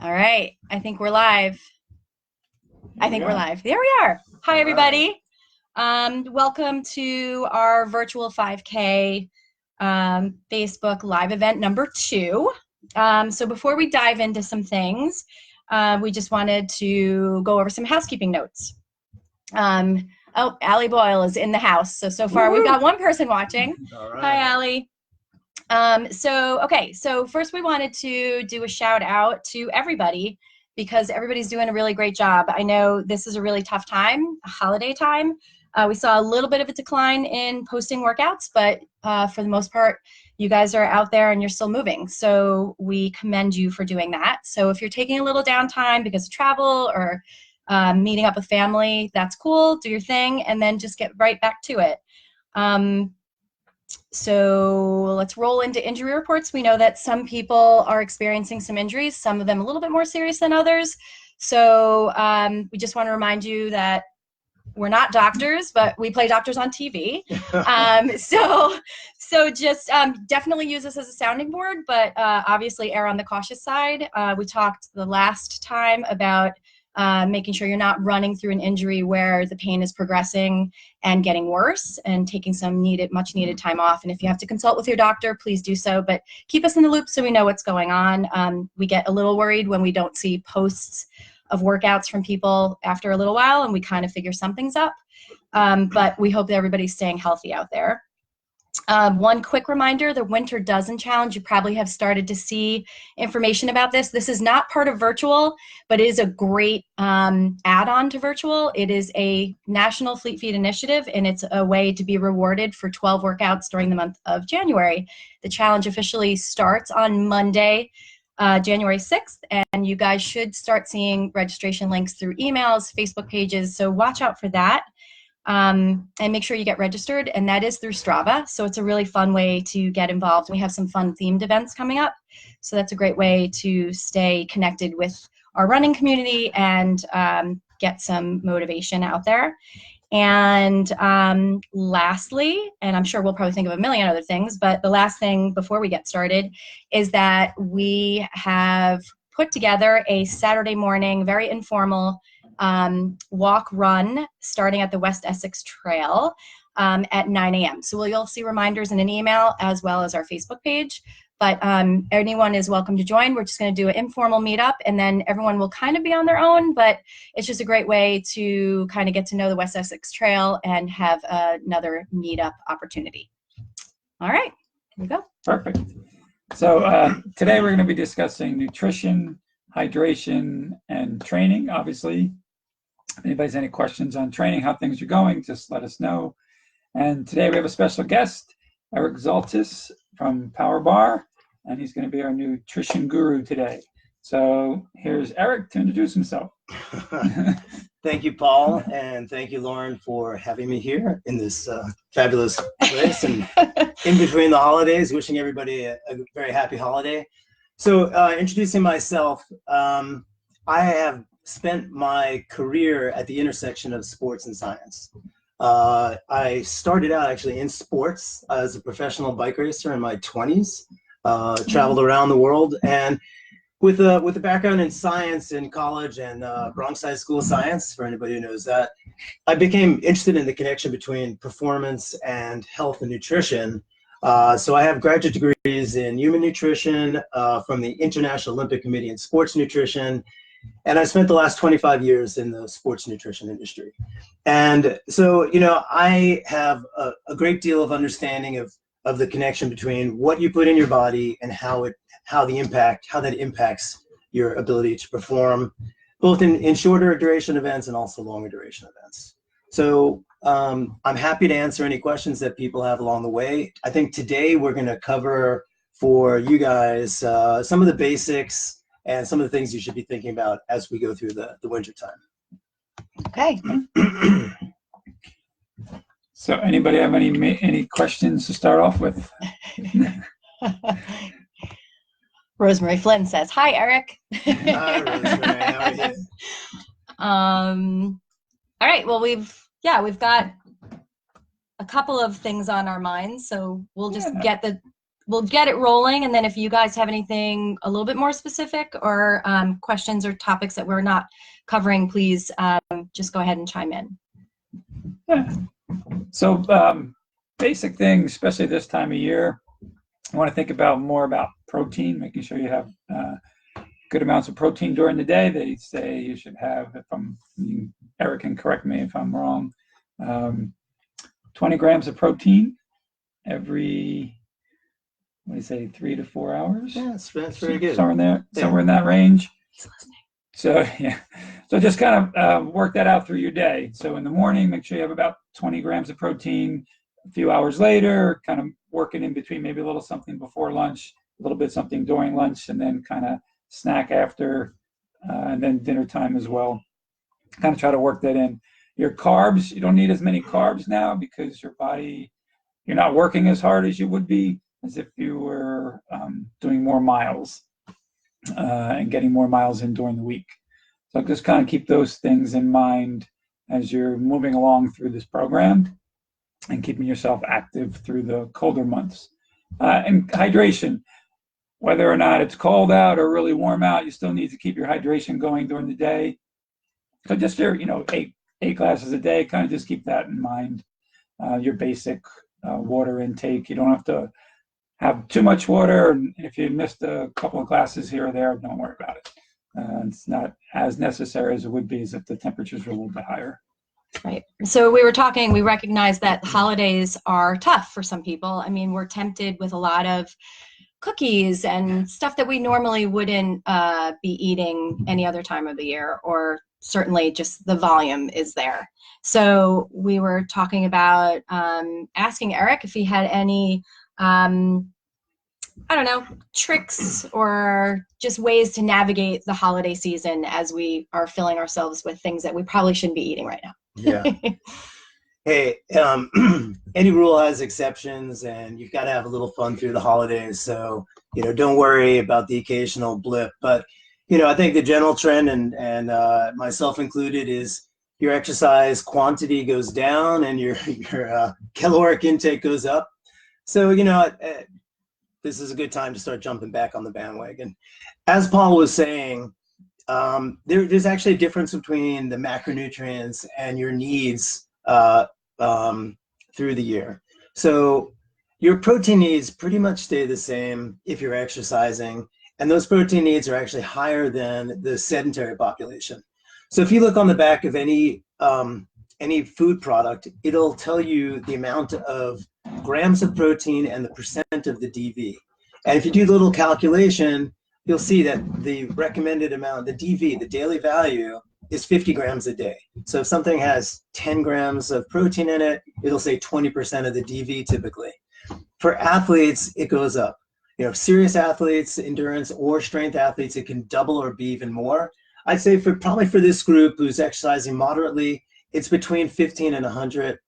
All right. I think we're live. We're live. There we are. Hi, All everybody. Welcome to our virtual 5K Facebook live event number 2. So before we dive into some things, we just wanted to go over some housekeeping notes. Allie Boyle is in the house. So far we've got one person watching. All right. Hi, Allie. So first we wanted to do a shout out to everybody because everybody's doing a really great job. I know this is a really tough time, a holiday time. We saw a little bit of a decline in posting workouts, but for the most part, you guys are out there and you're still moving. So we commend you for doing that. So if you're taking a little downtime because of travel or meeting up with family, that's cool. Do your thing and then just get right back to it. So let's roll into injury reports. We know that some people are experiencing some injuries, some of them a little bit more serious than others. So we just want to remind you that we're not doctors, but we play doctors on TV. So just definitely use this as a sounding board, but obviously err on the cautious side. We talked the last time about making sure you're not running through an injury where the pain is progressing and getting worse, and taking some much needed time off. And if you have to consult with your doctor, please do so, but keep us in the loop so we know what's going on. We get a little worried when we don't see posts of workouts from people after a little while, and we kind of figure something's up. But we hope that everybody's staying healthy out there. One quick reminder, the Winter Dozen Challenge, you probably have started to see information about this. This is not part of virtual, but it is a great add-on to virtual. It is a national Fleet Feet initiative, and it's a way to be rewarded for 12 workouts during the month of January. The challenge officially starts on Monday, January 6th, and you guys should start seeing registration links through emails, Facebook pages, so watch out for that. And make sure you get registered, and that is through Strava. So it's a really fun way to get involved. We have some fun themed events coming up. So that's a great way to stay connected with our running community and get some motivation out there. And lastly, and I'm sure we'll probably think of a million other things, but the last thing before we get started is that we have put together a Saturday morning, very informal walk run starting at the West Essex Trail at 9 a.m. So you'll see reminders in an email as well as our Facebook page. But anyone is welcome to join. We're just going to do an informal meetup, and then everyone will kind of be on their own, but it's just a great way to kind of get to know the West Essex Trail and have another meetup opportunity. All right, here we go. Perfect. So today we're going to be discussing nutrition, hydration, and training, obviously. If anybody has any questions on training, how things are going, just let us know. And today we have a special guest, Eric Zaltis from Power Bar, and he's going to be our nutrition guru today. So here's Eric to introduce himself. Thank you, Paul, and thank you, Lauren, for having me here in this fabulous place and in between the holidays, wishing everybody a very happy holiday. So introducing myself, I have spent my career at the intersection of sports and science. I started out actually in sports as a professional bike racer in my 20s, traveled around the world, and with a background in science in college and Bronx High School of Science, for anybody who knows that, I became interested in the connection between performance and health and nutrition. So I have graduate degrees in human nutrition from the International Olympic Committee in sports nutrition, and I spent the last 25 years in the sports nutrition industry. And so, I have a great deal of understanding of the connection between what you put in your body and how that impacts your ability to perform, both in shorter duration events and also longer duration events. So I'm happy to answer any questions that people have along the way. I think today we're going to cover for you guys some of the basics and some of the things you should be thinking about as we go through the winter time. Okay. So anybody have any questions to start off with? Rosemary Flynn says, "Hi, Eric." Hi, Rosemary. How are you? All right. Well, we've got a couple of things on our minds, so we'll just get we'll get it rolling. And then if you guys have anything a little bit more specific or questions or topics that we're not covering, please just go ahead and chime in. Yeah. So basic things, especially this time of year, I want to think about more about protein, making sure you have good amounts of protein during the day. They say you should have, Eric can correct me if I'm wrong, 20 grams of protein every, what do you say, 3 to 4 hours? Yeah, that's very good. Somewhere in that range. So yeah, so just kind of work that out through your day. So in the morning, make sure you have about 20 grams of protein. A few hours later, kind of working in between, maybe a little something before lunch, a little bit something during lunch, and then kind of snack after, and then dinner time as well. Kind of try to work that in. Your carbs, you don't need as many carbs now because your body, you're not working as hard as you would be as if you were doing more miles and getting more miles in during the week. So just kind of keep those things in mind as you're moving along through this program and keeping yourself active through the colder months. And hydration, whether or not it's cold out or really warm out, you still need to keep your hydration going during the day. So just your, 8 glasses a day, kind of just keep that in mind. Your basic water intake. You don't have to have too much water. And if you missed a couple of glasses here or there, don't worry about it. It's not as necessary as it would be as if the temperatures were a little bit higher. Right. So we recognize that holidays are tough for some people. I mean, we're tempted with a lot of cookies and stuff that we normally wouldn't be eating any other time of the year, or certainly just the volume is there. So we were talking about asking Eric if he had any, tricks or just ways to navigate the holiday season as we are filling ourselves with things that we probably shouldn't be eating right now. Yeah. Hey, any rule has exceptions, and you've got to have a little fun through the holidays. So, don't worry about the occasional blip. But, I think the general trend, and myself included, is your exercise quantity goes down and your caloric intake goes up. So, this is a good time to start jumping back on the bandwagon. As Paul was saying, there's actually a difference between the macronutrients and your needs through the year. So your protein needs pretty much stay the same if you're exercising, and those protein needs are actually higher than the sedentary population. So if you look on the back of any food product, it'll tell you the amount of grams of protein and the percent of the DV. And if you do a little calculation, you'll see that the recommended amount, the DV, the daily value, is 50 grams a day. So if something has 10 grams of protein in it, it'll say 20% of the DV typically. For athletes, it goes up. Serious athletes, endurance or strength athletes, it can double or be even more. I'd say probably for this group who's exercising moderately, it's between 50 and 100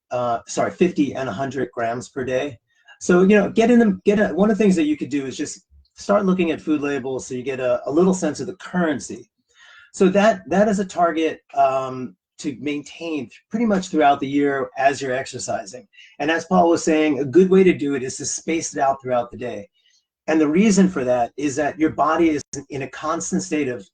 grams per day. So, one of the things that you could do is just start looking at food labels so you get a little sense of the currency. So that is a target to maintain pretty much throughout the year as you're exercising. And as Paul was saying, a good way to do it is to space it out throughout the day. And the reason for that is that your body is in a constant state of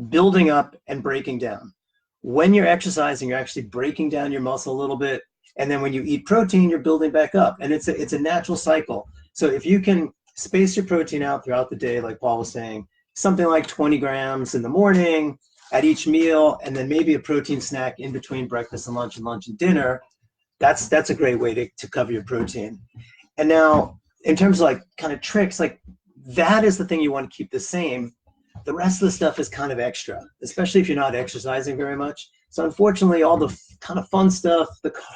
building up and breaking down. When you're exercising, you're actually breaking down your muscle a little bit. And then when you eat protein, you're building back up. And it's a natural cycle. So if you can space your protein out throughout the day, like Paul was saying, something like 20 grams in the morning at each meal, and then maybe a protein snack in between breakfast and lunch and dinner, that's a great way to cover your protein. And now, in terms of kind of tricks, that is the thing you want to keep the same. The rest of the stuff is kind of extra, especially if you're not exercising very much. So unfortunately, all the kind of fun stuff,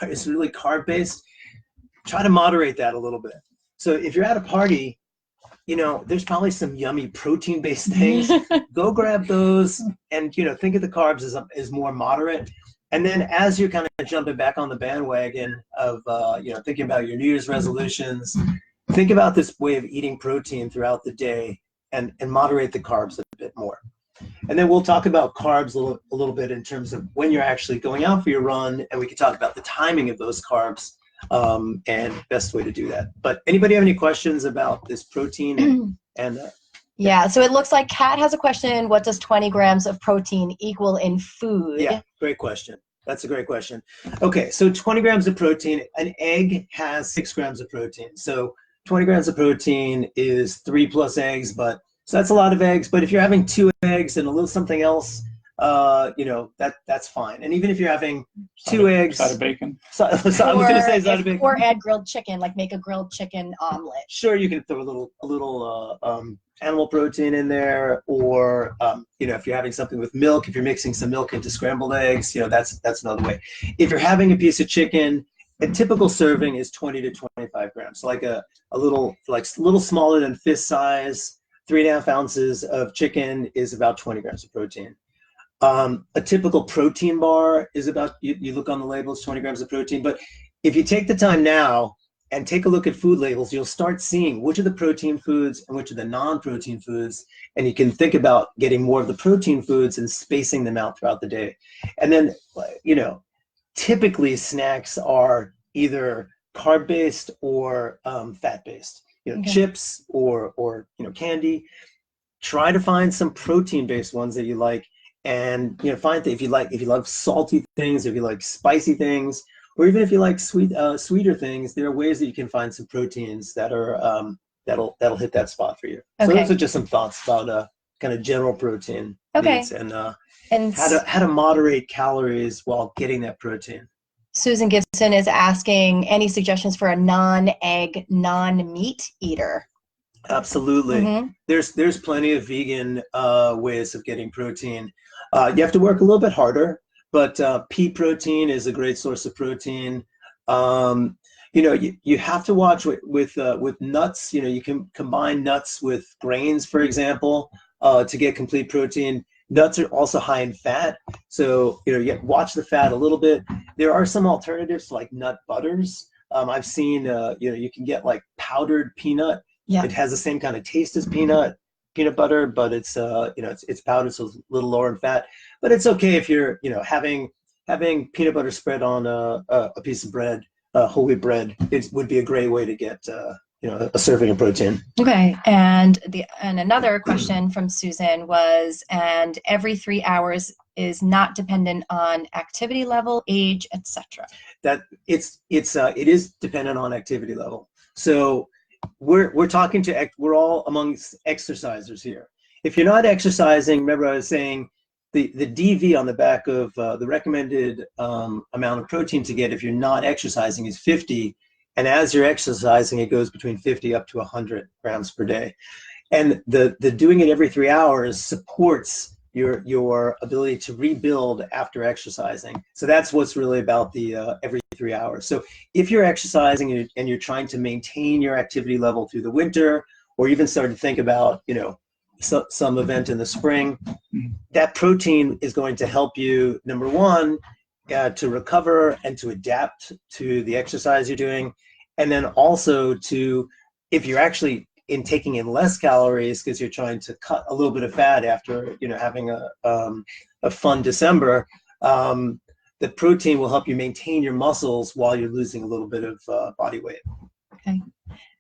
is really carb-based. Try to moderate that a little bit. So if you're at a party, there's probably some yummy protein-based things. Go grab those and, think of the carbs as more moderate. And then as you're kind of jumping back on the bandwagon of, thinking about your New Year's resolutions, think about this way of eating protein throughout the day and moderate the carbs a bit more. And then we'll talk about carbs a little bit in terms of when you're actually going out for your run, and we can talk about the timing of those carbs and best way to do that. But anybody have any questions about this protein and yeah, so it looks like Kat has a question. What does 20 grams of protein equal in food? Yeah, great question. That's a great question. Okay, so 20 grams of protein. An egg has 6 grams of protein. So 20 grams of protein is 3 plus eggs, but so that's a lot of eggs. But if you're having 2 eggs and a little something else, you know, that's fine. And even if you're having 2 eggs, side of bacon. So I was going to say side of bacon. Or add grilled chicken, like make a grilled chicken omelet. Sure, you can throw a little animal protein in there, or you know, if you're having something with milk, if you're mixing some milk into scrambled eggs, you know, that's another way. If you're having a piece of chicken, a typical serving is 20 to 25 grams, like a little smaller than fist size, 3.5 ounces of chicken is about 20 grams of protein. A typical protein bar is about, you look on the label, it's 20 grams of protein. But if you take the time now and take a look at food labels, you'll start seeing which are the protein foods and which are the non-protein foods. And you can think about getting more of the protein foods and spacing them out throughout the day. And then, you know, typically snacks are either carb-based or fat-based. You know, chips or you know, candy. Try to find some protein-based ones that you like. And you know, find that if you love salty things, if you like spicy things, or even if you like sweeter things, there are ways that you can find some proteins that are that'll hit that spot for you. So those are just some thoughts about kind of general protein needs and how to moderate calories while getting that protein. Susan Gibson is asking any suggestions for a non-egg, non-meat eater. Absolutely. There's plenty of vegan ways of getting protein. You have to work a little bit harder, but pea protein is a great source of protein. You know, you have to watch with nuts. You know, you can combine nuts with grains, for example, to get complete protein. Nuts are also high in fat, so you know, you watch the fat a little bit. There are some alternatives like nut butters. I've seen you know, you can get like powdered peanut. Yeah. It has the same kind of taste as peanut butter, but it's you know, it's powdered, so it's a little lower in fat. But it's okay if you're, you know, having peanut butter spread on a piece of bread, whole wheat bread. It would be a great way to get you know, a serving of protein. Okay, and another question from Susan was, and every 3 hours is not dependent on activity level, age, etc. That it is dependent on activity level. So we're all amongst exercisers here. If you're not exercising, remember I was saying the DV on the back of the recommended amount of protein to get if you're not exercising is 50, and as you're exercising, it goes between 50 up to 100 grams per day. And the doing it every 3 hours supports your ability to rebuild after exercising. So that's what's really about the every 3 hours. So if you're exercising and you're trying to maintain your activity level through the winter, or even start to think about, you know, some event in the spring, that protein is going to help you, number one, to recover and to adapt to the exercise you're doing. And then also to, if you're actually taking in less calories because you're trying to cut a little bit of fat after, you know, having a fun December, the protein will help you maintain your muscles while you're losing a little bit of body weight. Okay.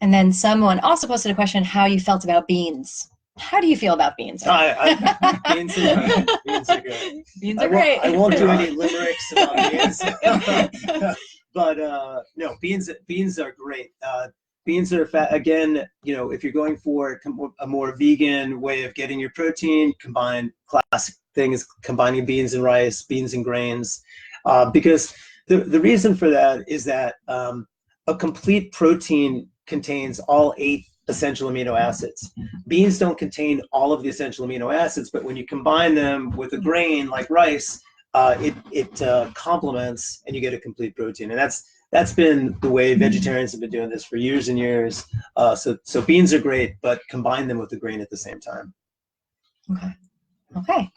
And then someone also posted a question, how you felt about beans. How do you feel about beans? Beans are good. Beans are good. Beans are great. I won't do any limericks about beans. But no, beans are great. Beans are fat. Again, you know, if you're going for a more vegan way of getting your protein, classic thing is combining beans and rice, beans and grains, because the reason for that is that a complete protein contains all 8 essential amino acids. Beans don't contain all of the essential amino acids, but when you combine them with a grain like rice, it complements and you get a complete protein. And that's been the way vegetarians have been doing this for years and years. So beans are great, but combine them with the grain at the same time. Okay.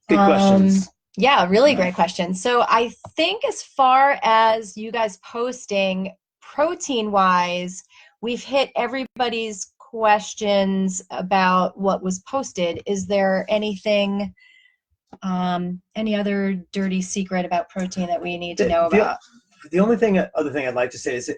Good questions. Yeah, really great questions. So I think as far as you guys posting protein-wise, we've hit everybody's questions about what was posted. Is there anything, any other dirty secret about protein that we need to know about? The only other thing I'd like to say is that,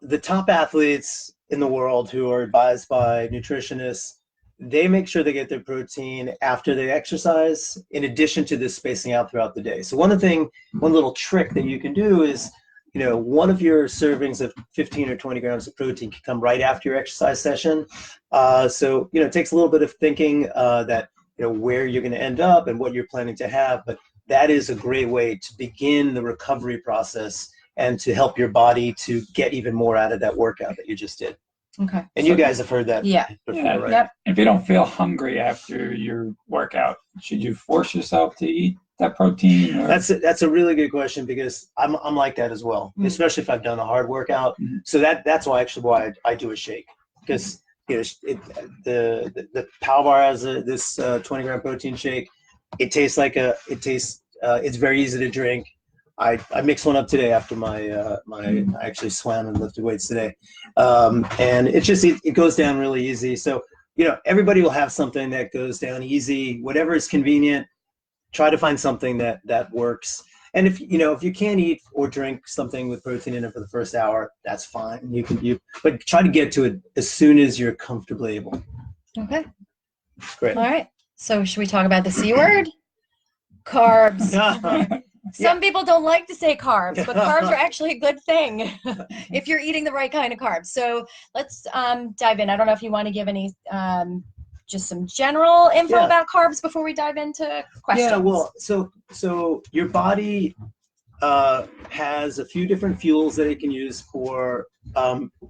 the top athletes in the world who are advised by nutritionists, they make sure they get their protein after they exercise, in addition to this spacing out throughout the day. So one little trick that you can do is, one of your servings of 15 or 20 grams of protein can come right after your exercise session. So, it takes a little bit of thinking that, where you're going to end up and what you're planning to have. But that is a great way to begin the recovery process and to help your body to get even more out of that workout that you just did. Okay. And you guys have heard that Yeah. before, right? Yep. If you don't feel hungry after your workout, should you force yourself to eat that protein? Or? That's a really good question, because I'm like that as well, especially if I've done a hard workout. So that's why I do a shake, because the Power Bar has this 20-gram protein shake. It's very easy to drink. I mixed one up today after I actually swam and lifted weights today, and it goes down really easy. So everybody will have something that goes down easy, whatever is convenient. Try to find something that works. And if you can't eat or drink something with protein in it for the first hour, that's fine. But try to get to it as soon as you're comfortably able. Okay. Great. All right. So should we talk about the C word? Carbs. Some people don't like to say carbs, but carbs are actually a good thing if you're eating the right kind of carbs. So let's dive in. I don't know if you want to give any just some general info about carbs before we dive into questions. Yeah, well, so your body has a few different fuels that it can use for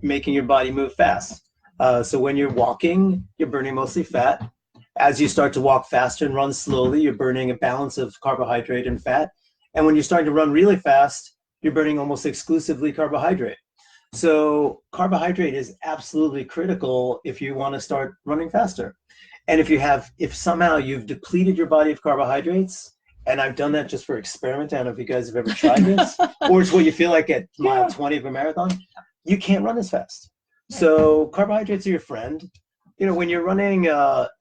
making your body move fast. So when you're walking, you're burning mostly fat. As you start to walk faster and run slowly, you're burning a balance of carbohydrate and fat. And when you're starting to run really fast, you're burning almost exclusively carbohydrate. So carbohydrate is absolutely critical if you want to start running faster. And if somehow you've depleted your body of carbohydrates, and I've done that just for experiment, I don't know if you guys have ever tried this, or it's what you feel like at mile 20 of a marathon, you can't run as fast. So carbohydrates are your friend. When you're running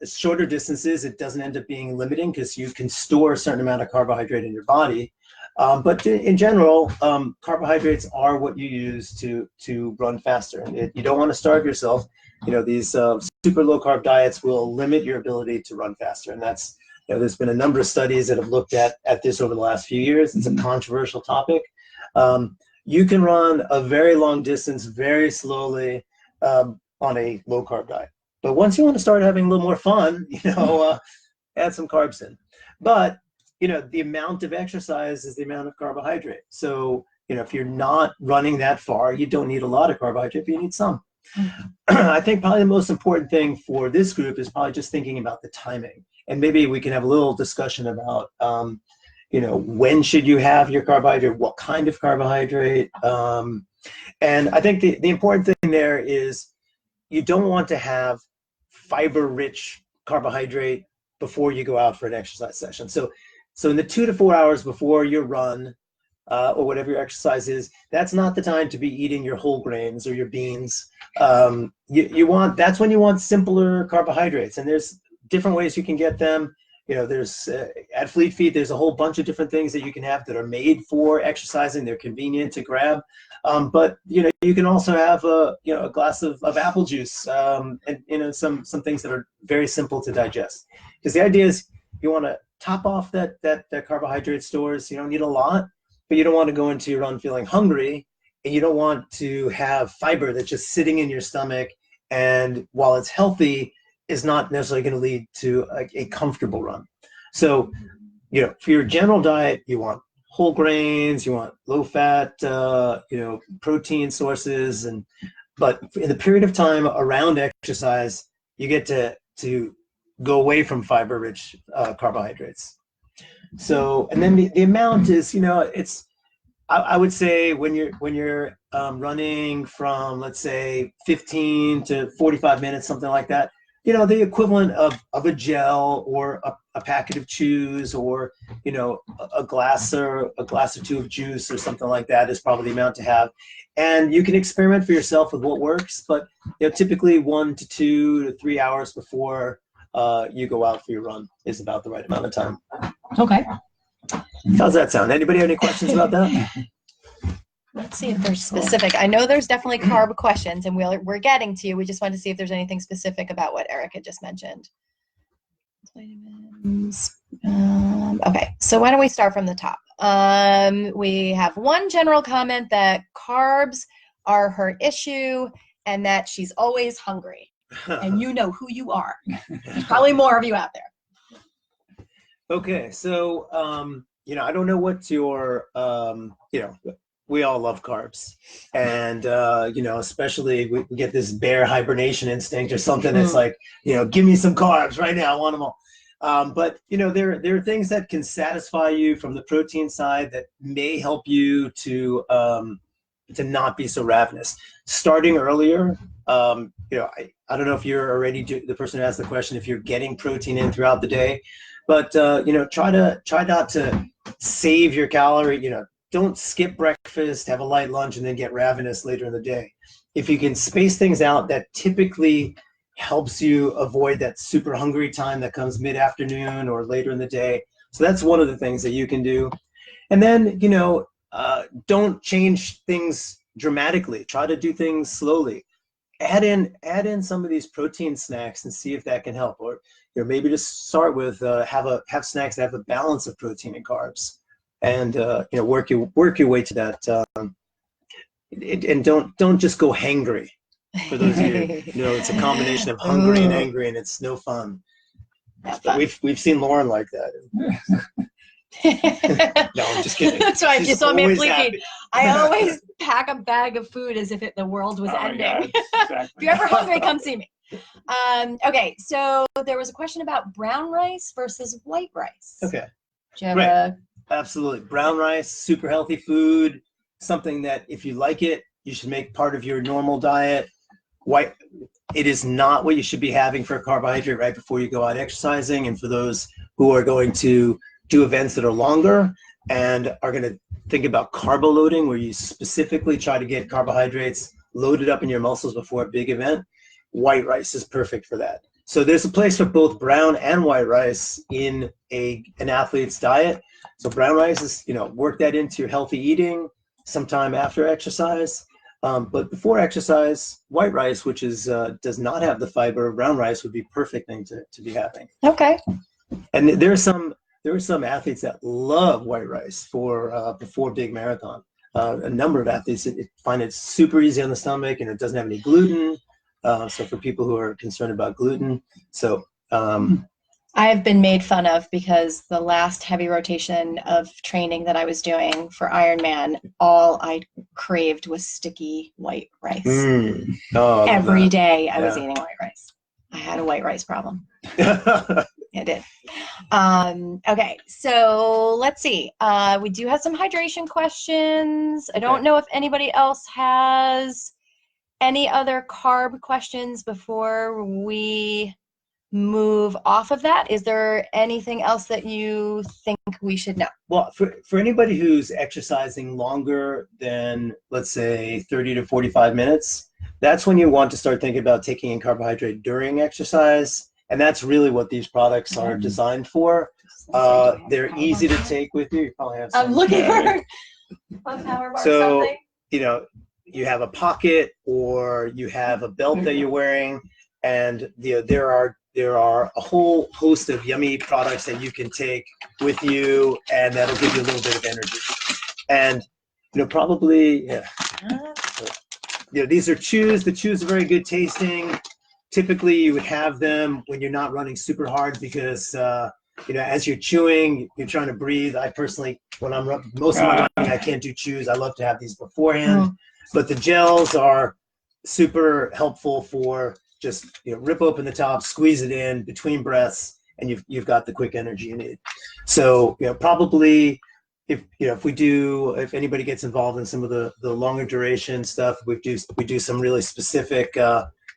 shorter distances, it doesn't end up being limiting because you can store a certain amount of carbohydrate in your body. But in general, carbohydrates are what you use to run faster. And you don't want to starve yourself. These super low carb diets will limit your ability to run faster. And that's, there's been a number of studies that have looked at this over the last few years. It's a controversial topic. You can run a very long distance very slowly on a low carb diet. But once you want to start having a little more fun, add some carbs in. But the amount of exercise is the amount of carbohydrate. So, if you're not running that far, you don't need a lot of carbohydrate, but you need some. I think probably the most important thing for this group is probably just thinking about the timing. And maybe we can have a little discussion about, when should you have your carbohydrate, what kind of carbohydrate. And I think the important thing there is you don't want to have fiber-rich carbohydrate before you go out for an exercise session. So in the 2 to 4 hours before your run or whatever your exercise is, that's not the time to be eating your whole grains or your beans. That's when you want simpler carbohydrates, and there's different ways you can get them. There's at Fleet Feet, there's a whole bunch of different things that you can have that are made for exercising. They're convenient to grab. But you can also have a glass of apple juice, and some things that are very simple to digest. Because the idea is you want to top off that carbohydrate stores. You don't need a lot, but you don't want to go into your run feeling hungry, and you don't want to have fiber that's just sitting in your stomach, and while it's healthy, is not necessarily going to lead to a comfortable run. So, for your general diet, you want whole grains, you want low fat, protein sources, but in the period of time around exercise, you get to go away from fiber-rich carbohydrates. So, and then the amount is, I would say when you're running from, let's say, 15 to 45 minutes, something like that, the equivalent of a gel or a packet of chews or, a glass or two of juice or something like that is probably the amount to have. And you can experiment for yourself with what works, but typically 1 to 2 to 3 hours before you go out for your run is about the right amount of time. Okay. How's that sound? Anybody have any questions about that? Let's see if there's specific. I know there's definitely carb questions, and we're getting to you. We just wanted to see if there's anything specific about what Erica just mentioned. Vitamins. Okay, so why don't we start from the top? We have one general comment that carbs are her issue and that she's always hungry. And you know who you are. There's probably more of you out there. Okay, so, I don't know what's your, we all love carbs. And, especially we get this bear hibernation instinct or something that's like, give me some carbs right now. I want them all. But, there are things that can satisfy you from the protein side that may help you to not be so ravenous. Starting earlier, I don't know if you're already the person who asked the question, if you're getting protein in throughout the day, but, try not to save your calorie, don't skip breakfast, have a light lunch, and then get ravenous later in the day. If you can space things out, that typically helps you avoid that super hungry time that comes mid-afternoon or later in the day. So that's one of the things that you can do. And then, don't change things dramatically. Try to do things slowly. Add in some of these protein snacks and see if that can help. Or maybe just start with have snacks that have a balance of protein and carbs, and work your way to that. And don't just go hangry. For those of you, it's a combination of hungry and angry, and it's no fun. But we've seen Lauren like that. No, I'm just kidding. That's right. She's You saw me always bleeding. happy. I always pack a bag of food as if the world was ending. God, exactly. If you're ever hungry, come see me. Okay, so there was a question about brown rice versus white rice. Okay. Do you have Absolutely. Brown rice, super healthy food, something that if you like it, you should make part of your normal diet. It is not what you should be having for a carbohydrate right before you go out exercising. And for those who are going to do events that are longer and are going to think about carbo loading, where you specifically try to get carbohydrates loaded up in your muscles before a big event, white rice is perfect for that. So there's a place for both brown and white rice in an athlete's diet. So brown rice is, work that into your healthy eating sometime after exercise. But before exercise, white rice, which does not have the fiber of brown rice, would be perfect thing to be having. Okay. And there are some athletes that love white rice for before big marathon. A number of athletes find it super easy on the stomach, and it doesn't have any gluten. So for people who are concerned about gluten, I have been made fun of because the last heavy rotation of training that I was doing for Ironman, all I craved was sticky white rice. Every day I was eating white rice. I had a white rice problem. I did. Okay, so let's see. We do have some hydration questions. I don't know if anybody else has any other carb questions before we move off of that. Is there anything else that you think we should know? Well, for anybody who's exercising longer than, let's say, 30 to 45 minutes, that's when you want to start thinking about taking in carbohydrate during exercise. And that's really what these products are designed for. They're easy to take with you. You probably have some. I'm looking for a power bar. So, you have a pocket or you have a belt that you're wearing, and there are a whole host of yummy products that you can take with you, and that'll give you a little bit of energy. And probably these are chews. The chews are very good tasting. Typically, you would have them when you're not running super hard because as you're chewing, you're trying to breathe. I personally, when I'm most of my running, I can't do chews. I love to have these beforehand. But the gels are super helpful for just rip open the top, squeeze it in between breaths, and you've got the quick energy you need. So probably if anybody gets involved in some of the longer duration stuff, we do some really specific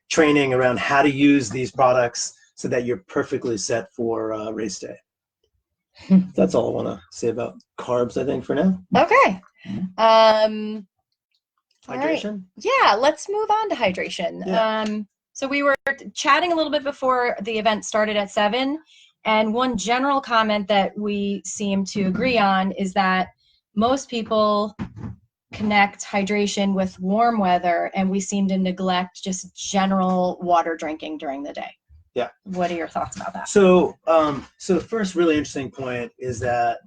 training around how to use these products so that you're perfectly set for race day. That's all I want to say about carbs, I think, for now. Okay. Hydration? Right. Yeah, let's move on to hydration. Yeah. So we were chatting a little bit before the event started at 7, And one general comment that we seem to agree on is that most people connect hydration with warm weather, and we seem to neglect just general water drinking during the day. Yeah. What are your thoughts about that? So, so the first really interesting point is that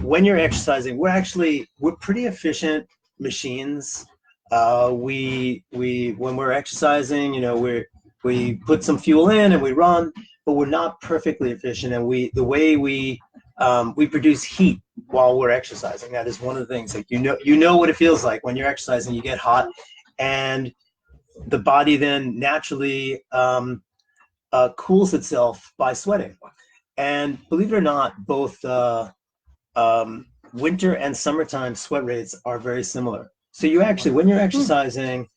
when you're exercising, we're pretty efficient machines. When we're exercising, we put some fuel in and we run, but we're not perfectly efficient. And the way we produce heat while we're exercising. That is one of the things. Like you know what it feels like when you're exercising. You get hot, and the body then naturally cools itself by sweating. And believe it or not, both winter and summertime sweat rates are very similar. So you actually, when you're exercising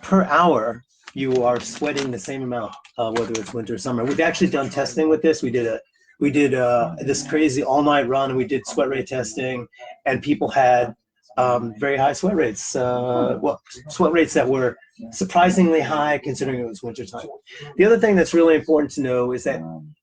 per hour, you are sweating the same amount, whether it's winter or summer. We've actually done testing with this. We did this crazy all-night run, and we did sweat rate testing, and people had very high sweat rates. Sweat rates that were surprisingly high considering it was wintertime. The other thing that's really important to know is that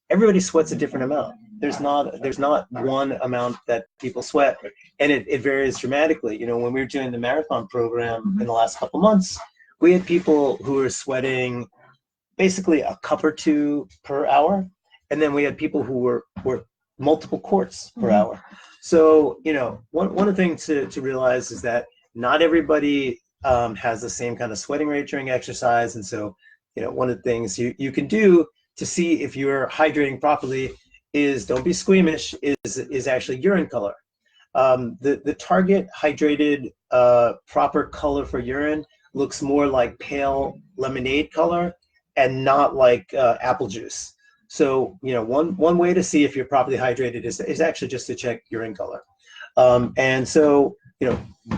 everybody sweats a different amount. There's not one amount that people sweat, and it varies dramatically. When we were doing the marathon program in the last couple months, we had people who were sweating basically a cup or two per hour, and then we had people who were multiple quarts per hour. So one of the things to realize is that not everybody has the same kind of sweating rate during exercise, and so one of the things you can do to see if you're hydrating properly is, don't be squeamish, is actually urine color. The target hydrated proper color for urine looks more like pale lemonade color and not like apple juice. So one way to see if you're properly hydrated is actually just to check urine color. And so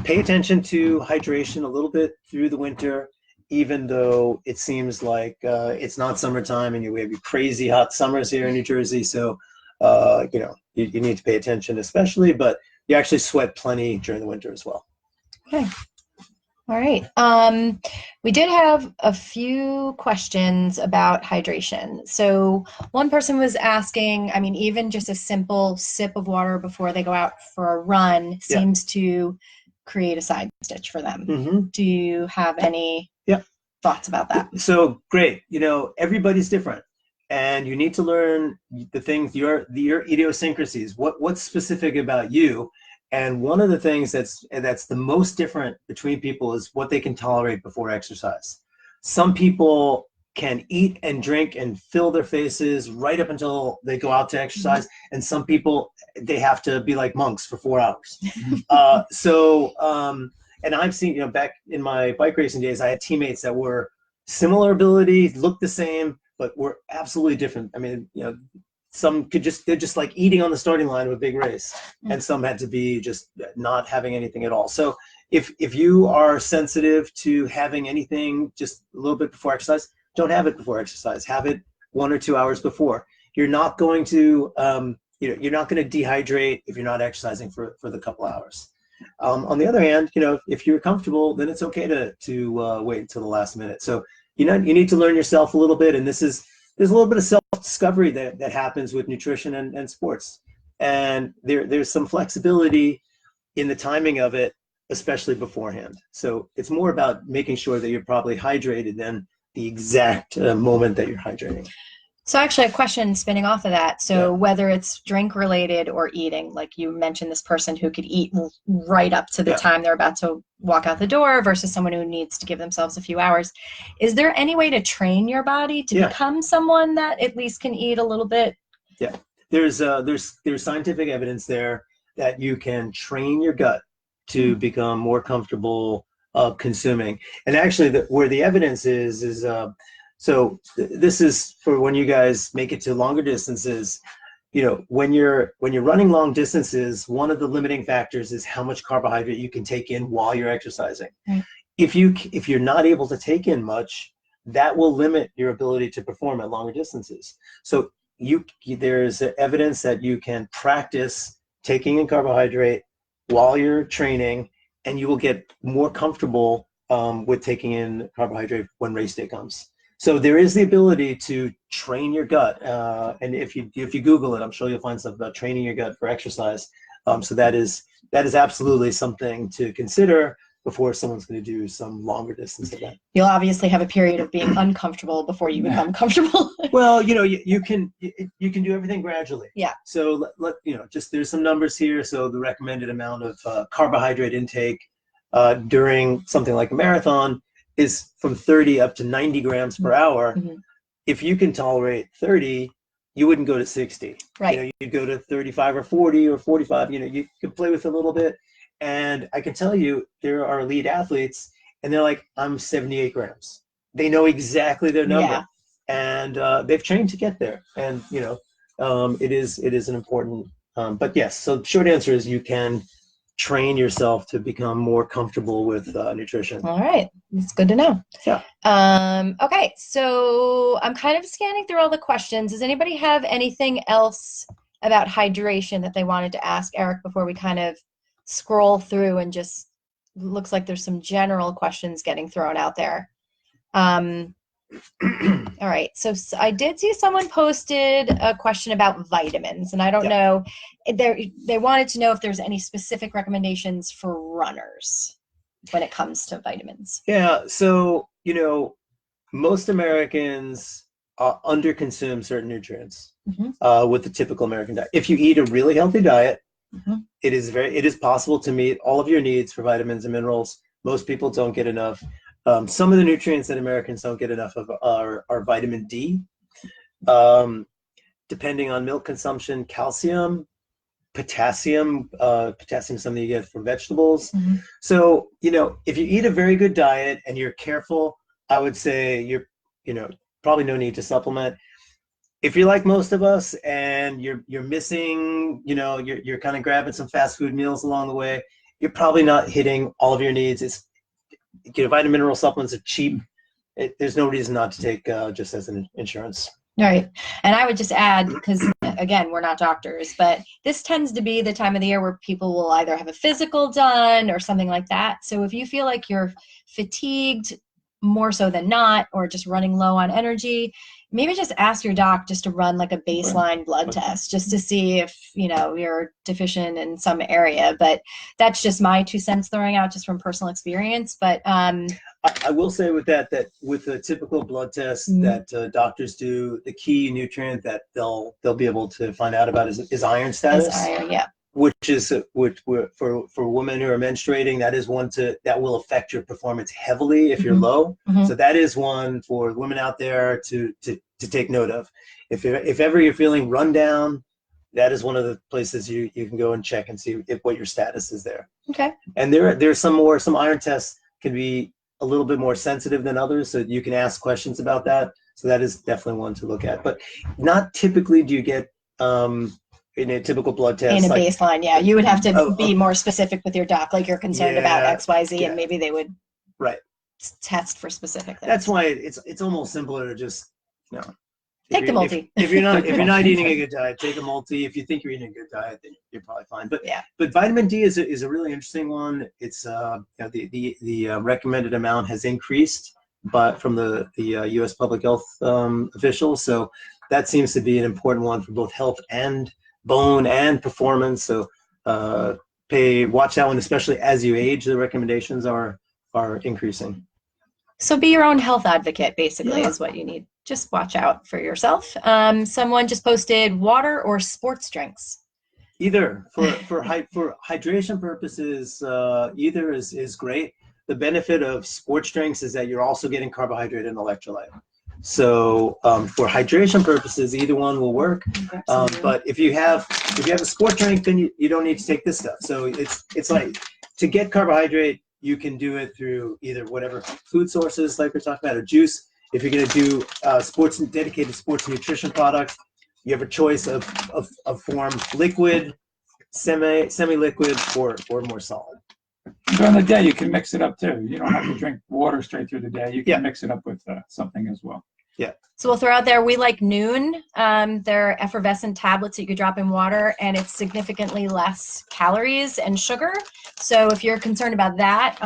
pay attention to hydration a little bit through the winter, even though it seems like it's not summertime and we have crazy hot summers here in New Jersey. So, you need to pay attention especially, but you actually sweat plenty during the winter as well. Okay. All right. We did have a few questions about hydration. So one person was asking, even just a simple sip of water before they go out for a run seems to create a side stitch for them. Do you have any thoughts about that? So great. Everybody's different, and you need to learn the things, your idiosyncrasies, what's specific about you. And one of the things that's the most different between people is what they can tolerate before exercise. Some people can eat and drink and fill their faces right up until they go out to exercise, and some people, they have to be like monks for 4 hours. And I've seen, back in my bike racing days, I had teammates that were similar ability, looked the same, but were absolutely different. Some they're just like eating on the starting line of a big race, and some had to be just not having anything at all. So if you are sensitive to having anything just a little bit before exercise, don't have it before exercise. Have it 1 or 2 hours before. You're not going to you're not going to dehydrate if you're not exercising for the couple hours. On the other hand, if you're comfortable, then it's okay to wait until the last minute. So you need to learn yourself a little bit, and there's a little bit of self-discovery that happens with nutrition and sports, and there's some flexibility in the timing of it, especially beforehand. So it's more about making sure that you're properly hydrated than the exact moment that you're hydrating. So actually a question spinning off of that. So whether it's drink related or eating, like you mentioned this person who could eat right up to the time they're about to walk out the door versus someone who needs to give themselves a few hours. Is there any way to train your body to become someone that at least can eat a little bit? Yeah, there's scientific evidence there that you can train your gut to become more comfortable consuming. And actually where the evidence is so this is for when you guys make it to longer distances. When you're running long distances, one of the limiting factors is how much carbohydrate you can take in while you're exercising. Right. If you're not able to take in much, that will limit your ability to perform at longer distances. So there's evidence that you can practice taking in carbohydrate while you're training, and you will get more comfortable with taking in carbohydrate when race day comes. So there is the ability to train your gut, and if you Google it, I'm sure you'll find stuff about training your gut for exercise. So that is absolutely something to consider before someone's going to do some longer distance event. You'll obviously have a period of being uncomfortable before you become comfortable. Well, you can do everything gradually. Yeah. So just there's some numbers here. So the recommended amount of carbohydrate intake during something like a marathon is from 30 up to 90 grams per hour. Mm-hmm. If you can tolerate 30, you wouldn't go to 60. Right. You'd go to 35 or 40 or 45. You could play with it a little bit. And I can tell you, there are elite athletes, and they're like, I'm 78 grams. They know exactly their number. Yeah. And they've trained to get there. And, it is an important, but yes, so short answer is you can train yourself to become more comfortable with nutrition. All right. It's good to know. Yeah. Okay. So I'm kind of scanning through all the questions. Does anybody have anything else about hydration that they wanted to ask Eric before we kind of scroll through and just looks like there's some general questions getting thrown out there? All right. So I did see someone posted a question about vitamins, and I don't know. They wanted to know if there's any specific recommendations for runners when it comes to vitamins. Yeah. So, most Americans underconsume certain nutrients with the typical American diet. If you eat a really healthy diet, it is possible to meet all of your needs for vitamins and minerals. Most people don't get enough. Some of the nutrients that Americans don't get enough of are vitamin D. Depending on milk consumption, calcium, potassium. Potassium is something you get from vegetables. So, if you eat a very good diet and you're careful, I would say you're probably no need to supplement. If you're like most of us and you're missing, you're kind of grabbing some fast food meals along the way, you're probably not hitting all of your needs. Vitamin mineral supplements are cheap. There's no reason not to take just as an insurance. Right. And I would just add, because again, we're not doctors, but this tends to be the time of the year where people will either have a physical done or something like that. So if you feel like you're fatigued more so than not, or just running low on energy, maybe just ask your doc just to run like a baseline blood test just to see if, you're deficient in some area. But that's just my 2 cents throwing out just from personal experience. But I will say with that with a typical blood test that doctors do, the key nutrient that they'll be able to find out about is iron status. Iron, yeah. Which for women who are menstruating, that is one that will affect your performance heavily if you're low. So that is one for women out there to take note of. If ever you're feeling run down, that is one of the places you can go and check and see what your status is there. Okay. And there's some iron tests can be a little bit more sensitive than others, so you can ask questions about that. So that is definitely one to look at. But not typically do you get in a typical blood test. In a baseline, yeah. You would have to be more specific with your doc, like you're concerned about XYZ, and maybe they would test for specific things. That's why it's almost simpler to just take the multi. If you're not eating a good diet, take a multi. If you think you're eating a good diet, then you're probably fine. But vitamin D is a really interesting one. It's the recommended amount has increased, but from the U.S. public health officials. So that seems to be an important one for both health and bone and performance. So watch that one, especially as you age. The recommendations are increasing. So be your own health advocate, basically, is what you need. Just watch out for yourself. Someone just posted water or sports drinks. Either for hydration purposes, either is great. The benefit of sports drinks is that you're also getting carbohydrate and electrolyte. So for hydration purposes, either one will work. But if you have a sport drink, then you don't need to take this stuff. So it's like to get carbohydrate, you can do it through either whatever food sources like we're talking about, or juice. If you're going to do dedicated sports nutrition products, you have a choice of form: liquid, semi-liquid, or more solid. During the day, you can mix it up too. You don't have to drink water straight through the day. You can mix it up with something as well. Yeah. So we'll throw out there, we like Noon. They're effervescent tablets that you could drop in water, and it's significantly less calories and sugar. So if you're concerned about that,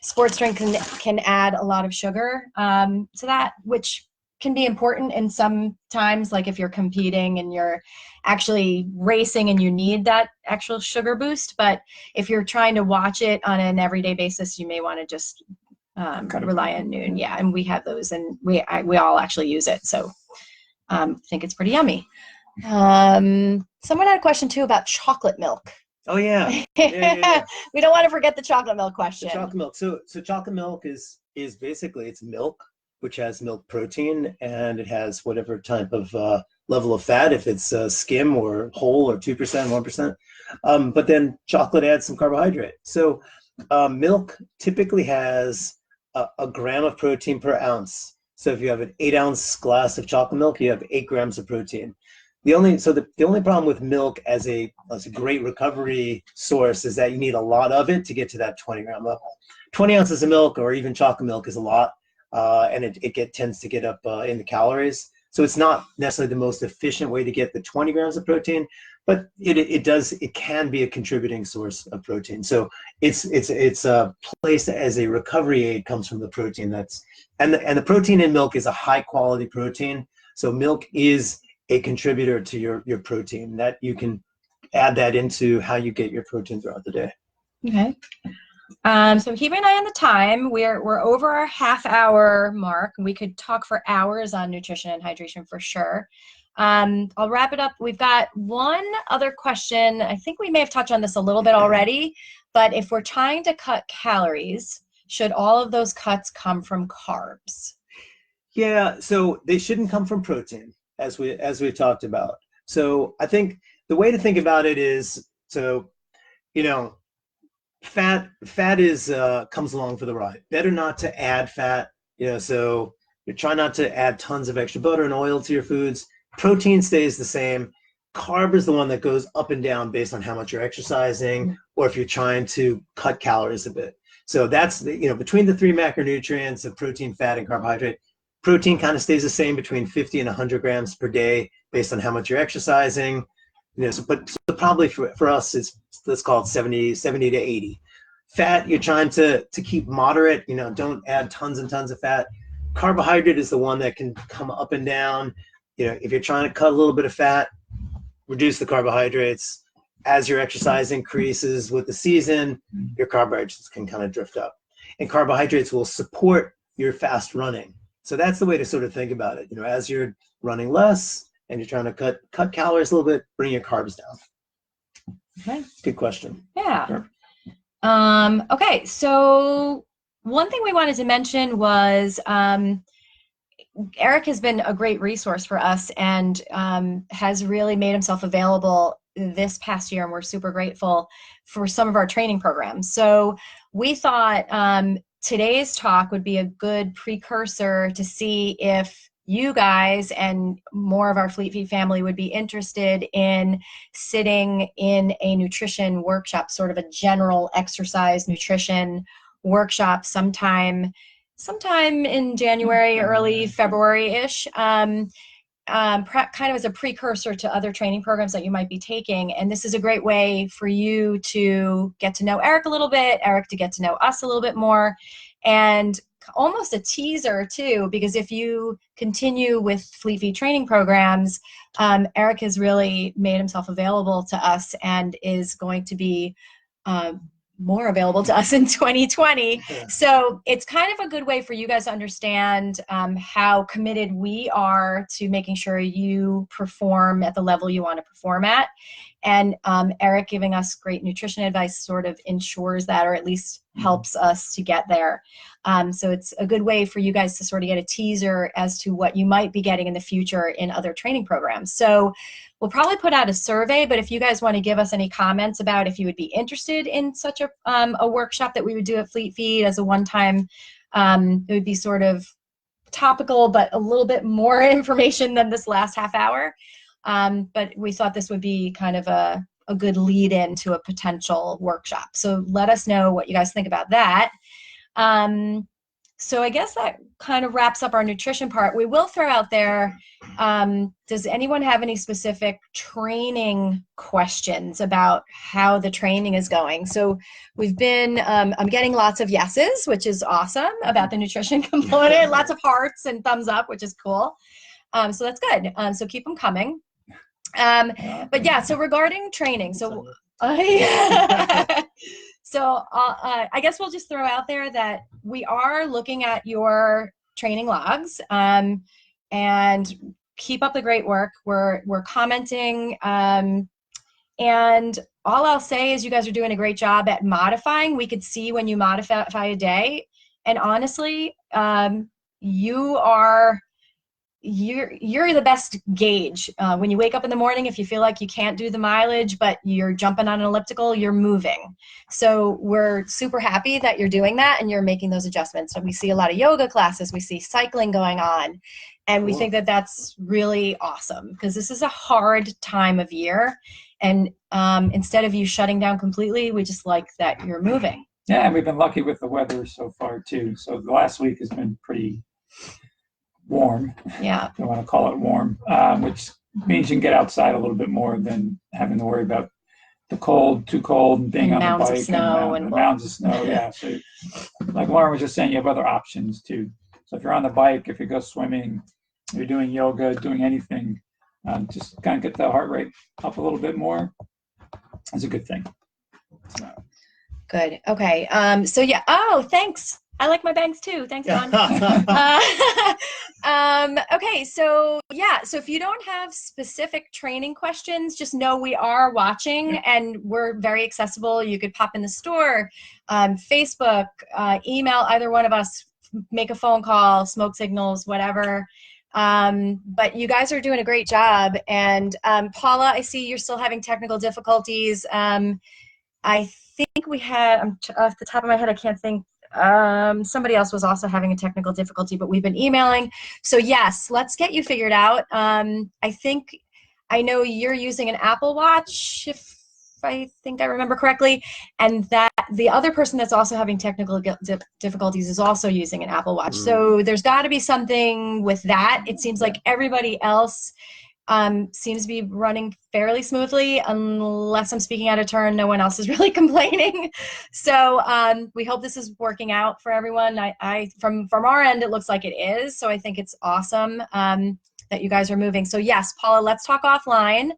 sports drink can add a lot of sugar to that, which can be important in some times, like if you're competing and you're actually racing and you need that actual sugar boost. But if you're trying to watch it on an everyday basis, you may want to just rely on Noon. Yeah, and we have those, and we all actually use it, so think it's pretty yummy. Someone had a question too about chocolate milk. Oh yeah. Yeah. We don't want to forget the chocolate milk question. The chocolate milk. So chocolate milk is basically, it's milk which has milk protein, and it has whatever type of level of fat, if it's skim or whole or 2%, 1%. But then chocolate adds some carbohydrate. So milk typically has a gram of protein per ounce. So if you have an 8-ounce glass of chocolate milk, you have 8 grams of protein. The only problem with milk as a great recovery source is that you need a lot of it to get to that 20-gram level. 20 ounces of milk or even chocolate milk is a lot, and it tends to get up in the calories. So it's not necessarily the most efficient way to get the 20 grams of protein, but it can be a contributing source of protein. So it's placed as a recovery aid, comes from the protein and the protein in milk is a high quality protein. So milk is a contributor to your protein, that you can add that into how you get your protein throughout the day. Okay. So keeping an eye on the time. We're over our half-hour mark. We could talk for hours on nutrition and hydration for sure. I'll wrap it up. We've got one other question. I think we may have touched on this a little bit already, but if we're trying to cut calories, should all of those cuts come from carbs? Yeah, so they shouldn't come from protein, as we talked about. So I think the way to think about it is, so fat is comes along for the ride. Better not to add fat. So you try not to add tons of extra butter and oil to your foods. Protein stays the same. Carb is the one that goes up and down based on how much you're exercising, or if you're trying to cut calories a bit. So that's between the 3 macronutrients of protein, fat, and carbohydrate. Protein kind of stays the same between 50 and 100 grams per day based on how much you're exercising. So probably for us, let's call it 70 to 80. Fat, you're trying to keep moderate. Don't add tons and tons of fat. Carbohydrate is the one that can come up and down. If you're trying to cut a little bit of fat, reduce the carbohydrates. As your exercise increases with the season, your carbohydrates can kind of drift up. And carbohydrates will support your fast running. So that's the way to sort of think about it. As you're running less and you're trying to cut calories a little bit, bring your carbs down. Okay. Good question. Yeah. Sure. Okay. So one thing we wanted to mention was Eric has been a great resource for us and has really made himself available this past year, and we're super grateful for some of our training programs. So we thought today's talk would be a good precursor to see if you guys and more of our Fleet Feet family would be interested in sitting in a nutrition workshop, sort of a general exercise nutrition workshop sometime in January, early February-ish, kind of as a precursor to other training programs that you might be taking. And this is a great way for you to get to know Eric a little bit, Eric to get to know us a little bit more, and almost a teaser too, because if you continue with Fleet Feet training programs, Eric has really made himself available to us and is going to be more available to us in 2020. Yeah. So it's kind of a good way for you guys to understand how committed we are to making sure you perform at the level you want to perform at. And Eric giving us great nutrition advice sort of ensures that, or at least helps us to get there. So it's a good way for you guys to sort of get a teaser as to what you might be getting in the future in other training programs. So we'll probably put out a survey, but if you guys want to give us any comments about if you would be interested in such a workshop that we would do at Fleet Feet as a one-time, it would be sort of topical, but a little bit more information than this last half hour. But we thought this would be kind of a good lead into a potential workshop. So let us know what you guys think about that. So I guess that kind of wraps up our nutrition part. We will throw out there, does anyone have any specific training questions about how the training is going? So we've been, I'm getting lots of yeses, which is awesome about the nutrition component, lots of hearts and thumbs up, which is cool. So that's good. So keep them coming. But yeah, so regarding training, so so I guess we'll just throw out there that we are looking at your training logs, and keep up the great work. We're commenting, and all I'll say is you guys are doing a great job at modifying. We could see when you modify a day, and honestly, you're the best gauge. When you wake up in the morning, if you feel like you can't do the mileage, but you're jumping on an elliptical, you're moving. So we're super happy that you're doing that and you're making those adjustments. So we see a lot of yoga classes, we see cycling going on, and we think that that's really awesome because this is a hard time of year. And instead of you shutting down completely, we just like that you're moving. Yeah, and we've been lucky with the weather so far too. So the last week has been pretty warm. Yeah. If you want to call it warm, which means you can get outside a little bit more than having to worry about the cold, too cold, and being And on the mounds of bike snow and and mounds of snow. Yeah. So like Lauren was just saying, you have other options too. So if you're on the bike, if you go swimming, you're doing yoga, doing anything, just kind of get the heart rate up a little bit more. It's a good thing. So. Good. Okay. So yeah. Oh, thanks. I like my bangs too. Thanks, Don. Okay. So yeah. So if you don't have specific training questions, just know we are watching and we're very accessible. You could pop in the store, Facebook, email either one of us, make a phone call, smoke signals, whatever. But you guys are doing a great job. And Paula, I see you're still having technical difficulties. I think we had, off the top of my head, I can't think, somebody else was also having a technical difficulty, but we've been emailing. So yes, let's get you figured out. I know you're using an Apple Watch, if I think I remember correctly, and that the other person that's also having technical difficulties is also using an Apple Watch. So there's got to be something with that. It seems like everybody else seems to be running fairly smoothly, unless I'm speaking out of turn. No one else is really complaining. So we hope this is working out for everyone. From our end, it looks like it is. So I think it's awesome that you guys are moving. So yes, Paula, let's talk offline.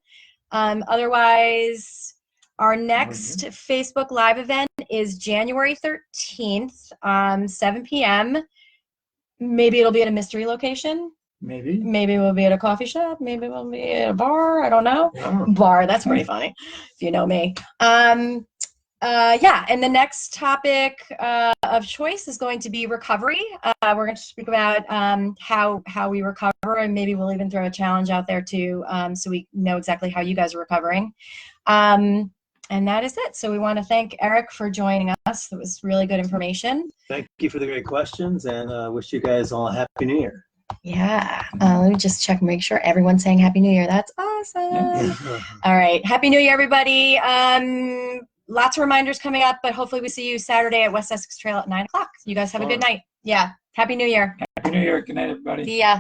Otherwise, our next Facebook Live event is January 13th, 7 p.m. Maybe it'll be at a mystery location. Maybe we'll be at a coffee shop. Maybe we'll be at a bar. I don't know. Yeah. Bar. That's pretty funny, if you know me. Yeah. And the next topic of choice is going to be recovery. We're going to speak about how we recover, and maybe we'll even throw a challenge out there too, so we know exactly how you guys are recovering. And that is it. So we want to thank Eric for joining us. It was really good information. Thank you for the great questions, and wish you guys all a Happy New Year. Yeah. Let me just check and make sure everyone's saying Happy New Year. That's awesome. All right. Happy New Year, everybody. Lots of reminders coming up, but hopefully we see you Saturday at West Essex Trail at 9 o'clock. You guys have a good night. Yeah. Happy New Year. Happy New Year. Good night, everybody. See ya.